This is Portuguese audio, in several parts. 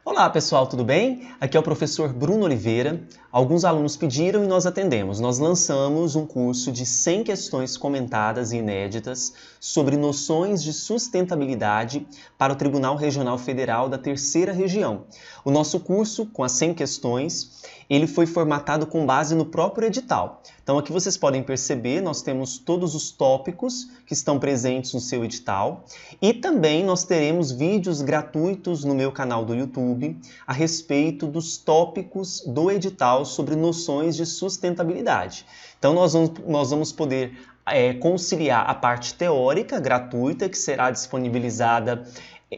Olá pessoal, tudo bem? Aqui é o professor Bruno Oliveira. Alguns alunos pediram e nós atendemos. Nós lançamos um curso de 100 questões comentadas e inéditas sobre noções de sustentabilidade para o Tribunal Regional Federal da Terceira Região. O nosso curso, com as 100 questões, ele foi formatado com base no próprio edital. Então aqui vocês podem perceber, nós temos todos os tópicos que estão presentes no seu edital e também nós teremos vídeos gratuitos no meu canal do YouTube a respeito dos tópicos do edital sobre noções de sustentabilidade. Então nós vamos poder conciliar a parte teórica gratuita, que será disponibilizada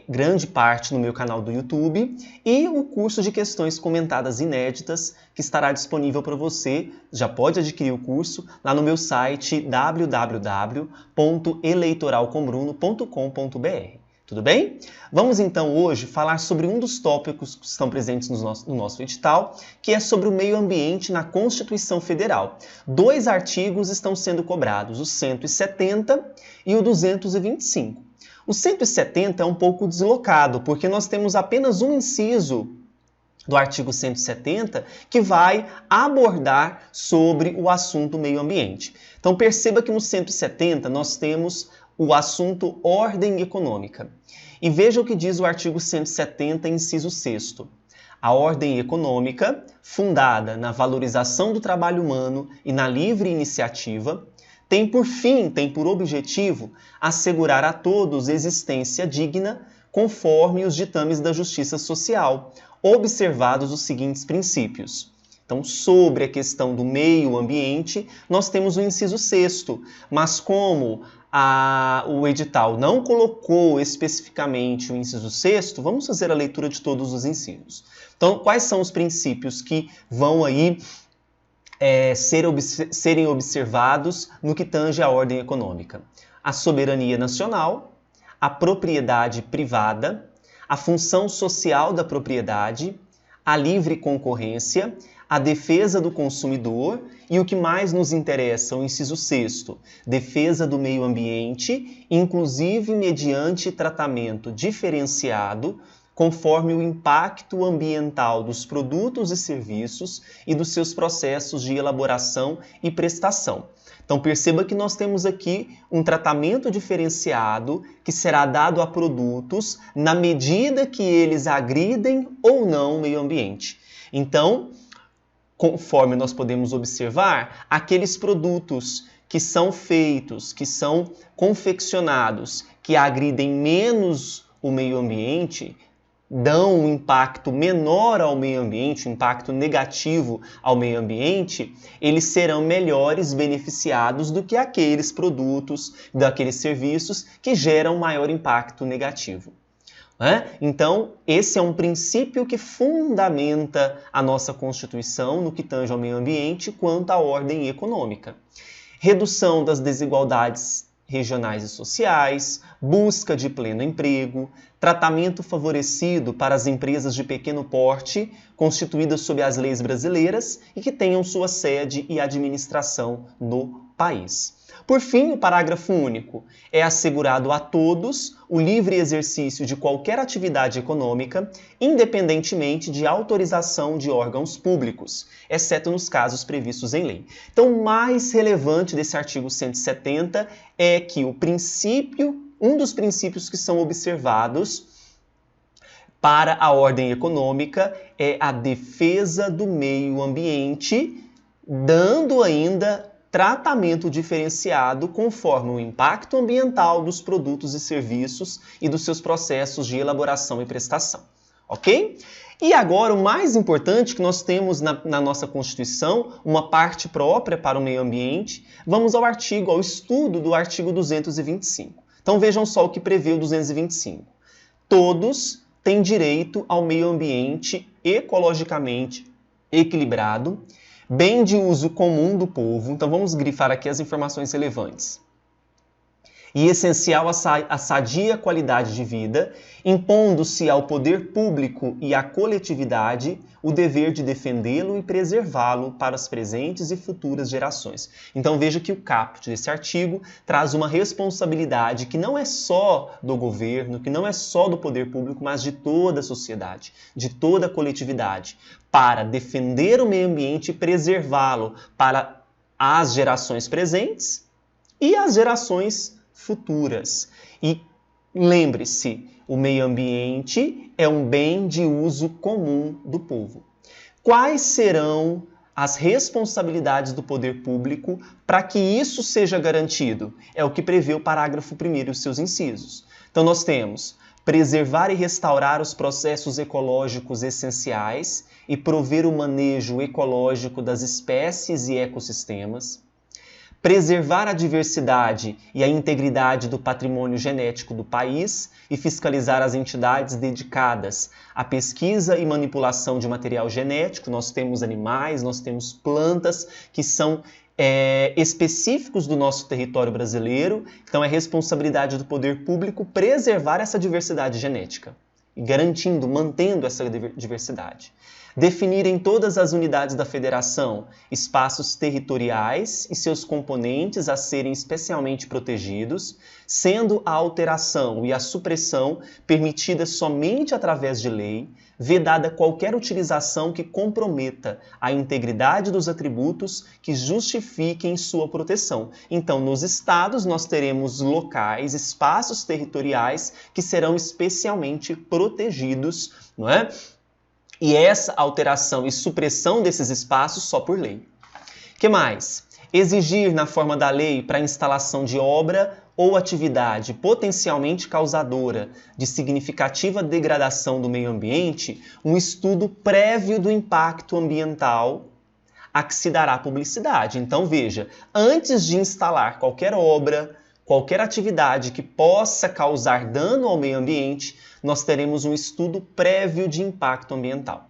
grande parte no meu canal do YouTube, e o curso de questões comentadas inéditas, que estará disponível para você. Já pode adquirir o curso lá no meu site www.eleitoralcombruno.com.br. Tudo bem? Vamos então hoje falar sobre um dos tópicos que estão presentes no nosso edital, que é sobre o meio ambiente na Constituição Federal. Dois artigos estão sendo cobrados, o 170 e o 225. O 170 é um pouco deslocado, porque nós temos apenas um inciso do artigo 170 que vai abordar sobre o assunto meio ambiente. Então perceba que no 170 nós temos o assunto ordem econômica. E veja o que diz o artigo 170, inciso 6º. A ordem econômica, fundada na valorização do trabalho humano e na livre iniciativa, tem por objetivo assegurar a todos existência digna conforme os ditames da justiça social, observados os seguintes princípios. Então, sobre a questão do meio ambiente, nós temos o inciso 6º, mas como o edital não colocou especificamente o inciso 6º, vamos fazer a leitura de todos os incisos. Então, quais são os princípios que vão aí serem observados no que tange à ordem econômica? A soberania nacional, a propriedade privada, a função social da propriedade, a livre concorrência, a defesa do consumidor e o que mais nos interessa, o inciso 6º, defesa do meio ambiente, inclusive mediante tratamento diferenciado, conforme o impacto ambiental dos produtos e serviços e dos seus processos de elaboração e prestação. Então perceba que nós temos aqui um tratamento diferenciado que será dado a produtos na medida que eles agridem ou não o meio ambiente. Então, conforme nós podemos observar, aqueles produtos que são feitos, que são confeccionados, que agridem menos o meio ambiente, dão um impacto menor ao meio ambiente, um impacto negativo ao meio ambiente, eles serão melhores beneficiados do que aqueles produtos, daqueles serviços que geram maior impacto negativo. Então, esse é um princípio que fundamenta a nossa Constituição no que tange ao meio ambiente quanto à ordem econômica. Redução das desigualdades regionais e sociais, busca de pleno emprego, tratamento favorecido para as empresas de pequeno porte, constituídas sob as leis brasileiras e que tenham sua sede e administração no país. Por fim, o parágrafo único. É assegurado a todos o livre exercício de qualquer atividade econômica, independentemente de autorização de órgãos públicos, exceto nos casos previstos em lei. Então, o mais relevante desse artigo 170 é que um dos princípios que são observados para a ordem econômica é a defesa do meio ambiente, dando ainda tratamento diferenciado conforme o impacto ambiental dos produtos e serviços e dos seus processos de elaboração e prestação. Ok? E agora, o mais importante que nós temos na nossa Constituição, uma parte própria para o meio ambiente, vamos ao estudo do artigo 225. Então vejam só o que prevê o 225. Todos têm direito ao meio ambiente ecologicamente equilibrado, bem de uso comum do povo. Então vamos grifar aqui as informações relevantes. e essencial à sadia qualidade de vida, impondo-se ao poder público e à coletividade o dever de defendê-lo e preservá-lo para as presentes e futuras gerações. Então veja que o caput desse artigo traz uma responsabilidade que não é só do governo, que não é só do poder público, mas de toda a sociedade, de toda a coletividade, para defender o meio ambiente e preservá-lo para as gerações presentes e as gerações futuras. E lembre-se, o meio ambiente é um bem de uso comum do povo. Quais serão as responsabilidades do poder público para que isso seja garantido? É o que prevê o parágrafo 1º e os seus incisos. Então nós temos preservar e restaurar os processos ecológicos essenciais e prover o manejo ecológico das espécies e ecossistemas, preservar a diversidade e a integridade do patrimônio genético do país e fiscalizar as entidades dedicadas à pesquisa e manipulação de material genético. Nós temos animais, nós temos plantas que são específicos do nosso território brasileiro, então é responsabilidade do poder público preservar essa diversidade genética, garantindo, mantendo essa diversidade. Definir em todas as unidades da federação espaços territoriais e seus componentes a serem especialmente protegidos, sendo a alteração e a supressão permitidas somente através de lei, vedada qualquer utilização que comprometa a integridade dos atributos que justifiquem sua proteção. Então, nos estados, nós teremos locais, espaços territoriais que serão especialmente protegidos, não é? E essa alteração e supressão desses espaços só por lei. O que mais? Exigir na forma da lei para a instalação de obra ou atividade potencialmente causadora de significativa degradação do meio ambiente um estudo prévio do impacto ambiental a que se dará publicidade. Então veja, antes de instalar qualquer obra, qualquer atividade que possa causar dano ao meio ambiente, nós teremos um estudo prévio de impacto ambiental.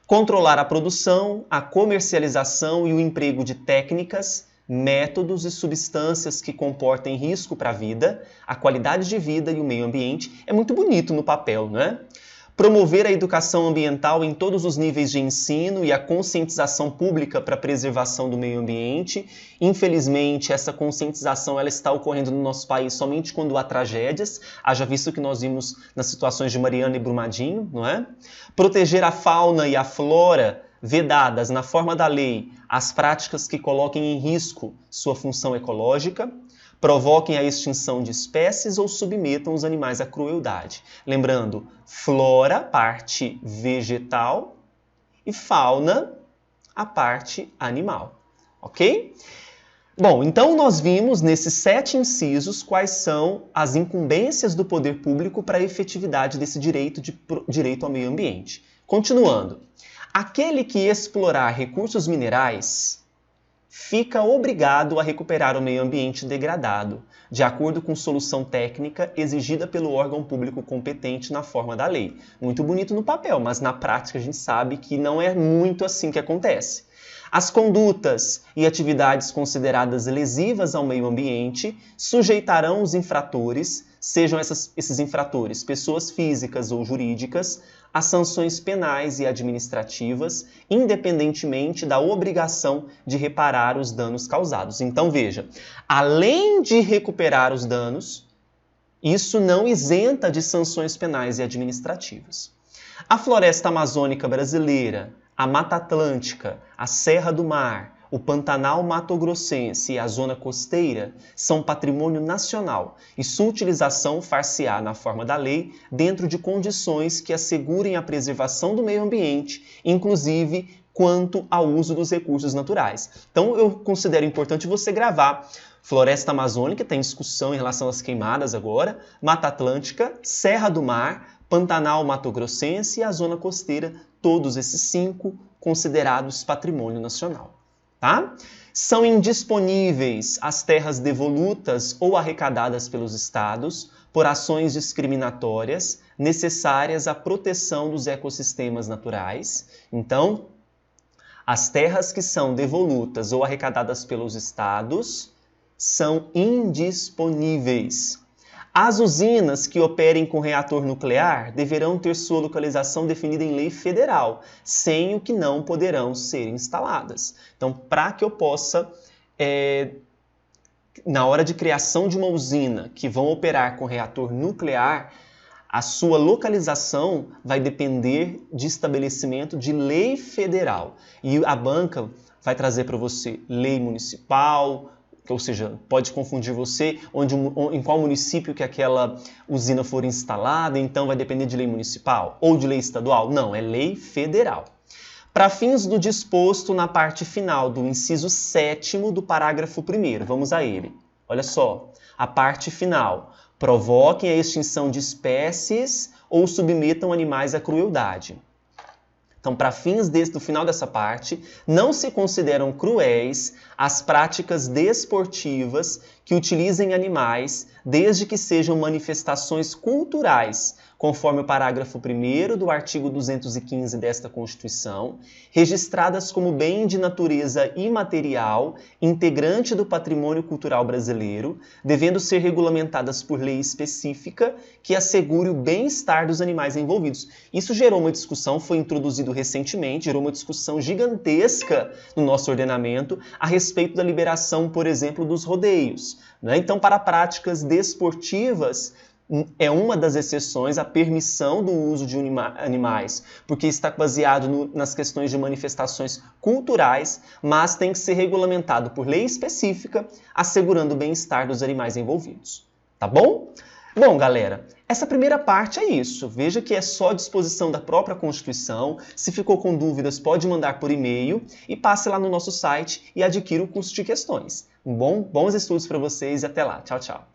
Controlar a produção, a comercialização e o emprego de técnicas, métodos e substâncias que comportem risco para a vida, a qualidade de vida e o meio ambiente. É muito bonito no papel, não é? Promover a educação ambiental em todos os níveis de ensino e a conscientização pública para a preservação do meio ambiente. Infelizmente, essa conscientização ela está ocorrendo no nosso país somente quando há tragédias, haja visto que nós vimos nas situações de Mariana e Brumadinho, não é? Proteger a fauna e a flora, vedadas na forma da lei as práticas que coloquem em risco sua função ecológica, provoquem a extinção de espécies ou submetam os animais à crueldade. Lembrando, flora, parte vegetal, e fauna, a parte animal. Ok? Bom, então nós vimos nesses 7 incisos quais são as incumbências do poder público para a efetividade desse direito ao meio ambiente. Continuando. Aquele que explorar recursos minerais fica obrigado a recuperar o meio ambiente degradado, de acordo com solução técnica exigida pelo órgão público competente na forma da lei. Muito bonito no papel, mas na prática a gente sabe que não é muito assim que acontece. As condutas e atividades consideradas lesivas ao meio ambiente sujeitarão os infratores, sejam esses infratores pessoas físicas ou jurídicas, a sanções penais e administrativas, independentemente da obrigação de reparar os danos causados. Então veja, além de recuperar os danos, isso não isenta de sanções penais e administrativas. A floresta amazônica brasileira, a Mata Atlântica, a Serra do Mar, o Pantanal Mato-Grossense e a zona costeira são patrimônio nacional e sua utilização far-se-á na forma da lei dentro de condições que assegurem a preservação do meio ambiente, inclusive quanto ao uso dos recursos naturais. Então eu considero importante você gravar Floresta Amazônica, tem discussão em relação às queimadas agora, Mata Atlântica, Serra do Mar, Pantanal Mato-Grossense e a zona costeira, todos esses 5 considerados patrimônio nacional. Tá? São indisponíveis as terras devolutas ou arrecadadas pelos estados por ações discriminatórias necessárias à proteção dos ecossistemas naturais. Então, as terras que são devolutas ou arrecadadas pelos estados são indisponíveis. As usinas que operem com reator nuclear deverão ter sua localização definida em lei federal, sem o que não poderão ser instaladas. Então, para que eu possa, na hora de criação de uma usina que vão operar com reator nuclear, a sua localização vai depender de estabelecimento de lei federal. E a banca vai trazer para você lei municipal, ou seja, pode confundir você em qual município que aquela usina for instalada, então vai depender de lei municipal ou de lei estadual. Não, é lei federal. Para fins do disposto na parte final do inciso 7º do parágrafo 1º, vamos a ele. Olha só, a parte final. Provoquem a extinção de espécies ou submetam animais à crueldade. Então, para fins do final dessa parte, não se consideram cruéis as práticas desportivas que utilizem animais, desde que sejam manifestações culturais, conforme o parágrafo 1º do artigo 215 desta Constituição, registradas como bem de natureza imaterial, integrante do patrimônio cultural brasileiro, devendo ser regulamentadas por lei específica que assegure o bem-estar dos animais envolvidos. Isso gerou uma discussão, foi introduzido recentemente, gerou uma discussão gigantesca no nosso ordenamento a respeito da liberação, por exemplo, dos rodeios, né? Então, para práticas desportivas, é uma das exceções a permissão do uso de animais, porque está baseado nas questões de manifestações culturais, mas tem que ser regulamentado por lei específica, assegurando o bem-estar dos animais envolvidos. Tá bom? Bom, galera, essa primeira parte é isso. Veja que é só disposição da própria Constituição. Se ficou com dúvidas, pode mandar por e-mail e passe lá no nosso site e adquira o curso de questões. Bons estudos para vocês e até lá. Tchau, tchau.